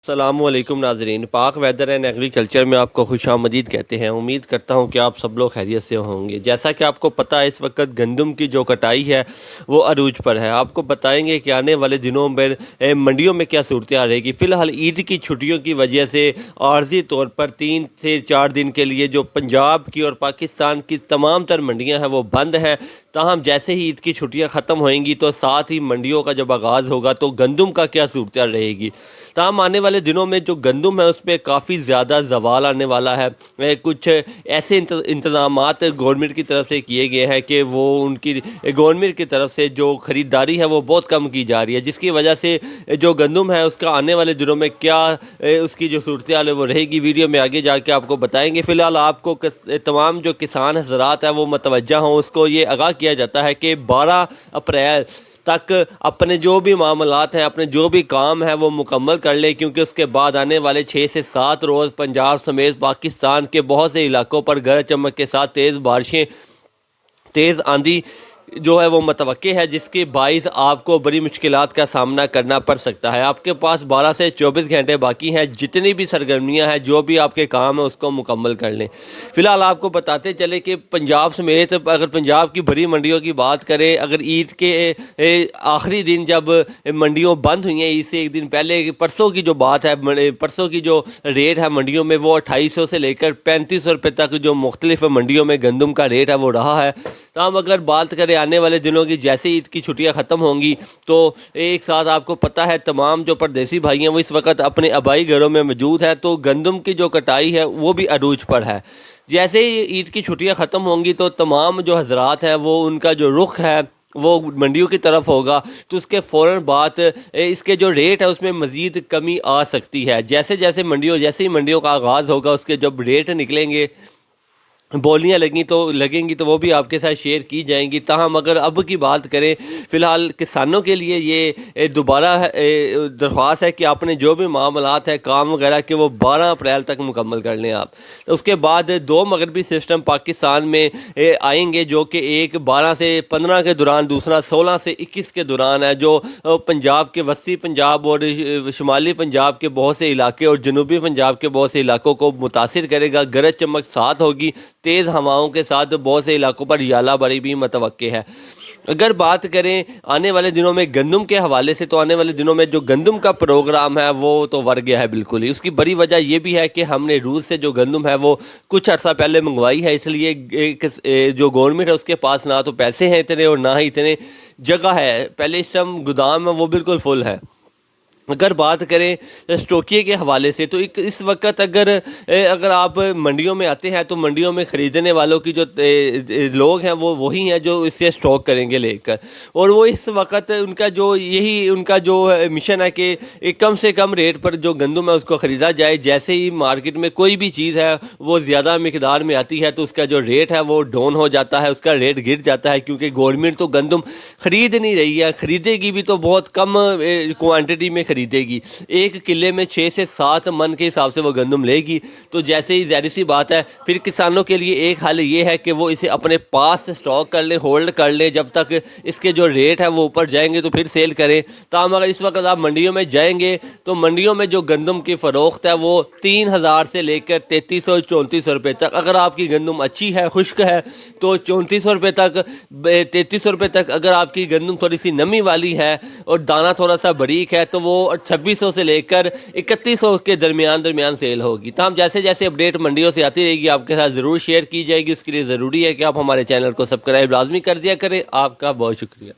السلام علیکم ناظرین، پاک ویدر اینڈ ایگریکلچر میں آپ کو خوش آمدید کہتے ہیں۔ امید کرتا ہوں کہ آپ سب لوگ خیریت سے ہوں گے۔ جیسا کہ آپ کو پتہ ہے اس وقت گندم کی جو کٹائی ہے وہ عروج پر ہے۔ آپ کو بتائیں گے کہ آنے والے دنوں میں منڈیوں میں کیا صورتحال رہے گی۔ فی الحال عید کی چھٹیوں کی وجہ سے عارضی طور پر 3 سے 4 دن کے لیے جو پنجاب کی اور پاکستان کی تمام تر منڈیاں ہیں وہ بند ہیں۔ تاہم جیسے ہی عید کی چھٹیاں ختم ہوئیں گی تو ساتھ ہی منڈیوں کا جب آغاز ہوگا تو گندم کا کیا صورتحال رہے گی۔ تاہم آنے والے دنوں میں جو گندم ہے اس پہ کافی زیادہ زوال آنے والا ہے۔ کچھ ایسے انتظامات گورنمنٹ کی طرف سے کیے گئے ہیں کہ وہ ان کی گورنمنٹ کی طرف سے جو خریداری ہے وہ بہت کم کی جا رہی ہے، جس کی وجہ سے جو گندم ہے اس کا آنے والے دنوں میں کیا اس کی جو صورتحال ہے وہ رہے گی۔ ویڈیو میں آگے جا کے آپ کو بتائیں گے۔ فی الحال آپ کو تمام جو کسان حضرات ہیں وہ متوجہ ہوں، اس کو یہ آگاہ کیا جاتا ہے کہ 12 اپریل تک اپنے جو بھی معاملات ہیں، اپنے جو بھی کام ہیں وہ مکمل کر لیں، کیونکہ اس کے بعد آنے والے 6 سے 7 روز پنجاب سمیت پاکستان کے بہت سے علاقوں پر گرج چمک کے ساتھ تیز بارشیں، تیز آندھی جو ہے وہ متوقع ہے، جس کے باعث آپ کو بڑی مشکلات کا سامنا کرنا پڑ سکتا ہے۔ آپ کے پاس 12 سے 24 گھنٹے باقی ہیں، جتنی بھی سرگرمیاں ہیں، جو بھی آپ کے کام ہیں اس کو مکمل کر لیں۔ فی الحال آپ کو بتاتے چلے کہ پنجاب سمیت اگر پنجاب کی بڑی منڈیوں کی بات کریں، اگر عید کے آخری دن جب منڈیوں بند ہوئی ہیں، عید سے ایک دن پہلے پرسوں کی جو بات ہے، پرسوں کی جو ریٹ ہے منڈیوں میں وہ 2800 سے لے کر 3500 روپے تک جو مختلف منڈیوں میں گندم کا ریٹ ہے وہ رہا ہے۔ تاہم اگر بات کریں آنے والے دنوں کی، جیسے عید کی چھٹیاں ختم ہوں گی تو ایک ساتھ آپ کو پتہ ہے تمام جو پردیسی بھائی ہیں وہ اس وقت اپنے آبائی گھروں میں موجود ہیں، تو گندم کی جو کٹائی ہے وہ بھی عروج پر ہے۔ جیسے ہی عید کی چھٹیاں ختم ہوں گی تو تمام جو حضرات ہیں وہ ان کا جو رخ ہے وہ منڈیوں کی طرف ہوگا، تو اس کے فوراً بعد اس کے جو ریٹ ہے اس میں مزید کمی آ سکتی ہے۔ جیسے ہی منڈیوں کا آغاز ہوگا اس کے جب ریٹ نکلیں گے، بولیاں لگیں گی تو وہ بھی آپ کے ساتھ شیئر کی جائیں گی۔ تاہم اگر اب کی بات کریں، فی الحال کسانوں کے لیے یہ دوبارہ درخواست ہے کہ آپ نے جو بھی معاملات ہیں، کام وغیرہ کے، وہ 12 اپریل تک مکمل کر لیں آپ۔ اس کے بعد 2 مغربی سسٹم پاکستان میں آئیں گے، جو کہ ایک 12 سے 15 کے دوران، دوسرا 16 سے 21 کے دوران ہے، جو پنجاب کے وسطی پنجاب اور شمالی پنجاب کے بہت سے علاقے اور جنوبی پنجاب کے بہت سے علاقوں کو متاثر کرے گا۔ گرج چمک ساتھ ہوگی، تیز ہواؤں کے ساتھ بہت سے علاقوں پر ژالہ باری بھی متوقع ہے۔ اگر بات کریں آنے والے دنوں میں گندم کے حوالے سے، تو آنے والے دنوں میں جو گندم کا پروگرام ہے وہ تو ور گیا ہے بالکل ہی۔ اس کی بڑی وجہ یہ بھی ہے کہ ہم نے روس سے جو گندم ہے وہ کچھ عرصہ پہلے منگوائی ہے، اس لیے جو گورنمنٹ ہے اس کے پاس نہ تو پیسے ہیں اتنے اور نہ ہی اتنے جگہ ہے۔ پہلے اس ٹائم گودام ہے وہ بالکل فل ہے۔ اگر بات کریں اسٹوکیے کے حوالے سے، تو اس وقت اگر آپ منڈیوں میں آتے ہیں تو منڈیوں میں خریدنے والوں کی جو لوگ ہیں وہ وہی ہیں جو اس سے سٹاک کریں گے لے کر، اور وہ اس وقت ان کا جو مشن ہے کہ کم سے کم ریٹ پر جو گندم ہے اس کو خریدا جائے۔ جیسے ہی مارکیٹ میں کوئی بھی چیز ہے وہ زیادہ مقدار میں آتی ہے تو اس کا جو ریٹ ہے وہ ڈاؤن ہو جاتا ہے، اس کا ریٹ گر جاتا ہے، کیونکہ گورنمنٹ تو گندم خرید نہیں رہی ہے، خریدے گی بھی تو بہت کم کوانٹٹی میں خریدے گی۔ ایک کلے میں 6 سے 7 من کے حساب سے وہ گندم لے گی، تو جیسے ہی ظاہر سی بات ہے پھر کسانوں کے لیے ایک حل یہ ہے کہ وہ اسے اپنے پاس سٹاک کر لیں، ہولڈ کر لیں، جب تک اس کے جو ریٹ ہے وہ اوپر جائیں گے تو پھر سیل کریں۔ تاہم اگر اس وقت آپ منڈیوں میں جائیں گے تو منڈیوں میں جو گندم کی فروخت ہے وہ 3000 سے لے کر 3300 3400 روپے تک۔ اگر آپ کی گندم اچھی ہے، خشک ہے تو 3400 روپے تک، 3300 روپے تک۔ اگر آپ کی گندم تھوڑی سی نمی والی ہے اور دانہ تھوڑا سا باریک ہے تو وہ 2600 سے لے کر 3100 کے درمیان سیل ہوگی۔ تاہم جیسے اپڈیٹ منڈیوں سے آتی رہے گی آپ کے ساتھ ضرور شیئر کی جائے گی۔ اس کے لیے ضروری ہے کہ آپ ہمارے چینل کو سبسکرائب لازمی کر دیا کریں۔ آپ کا بہت شکریہ۔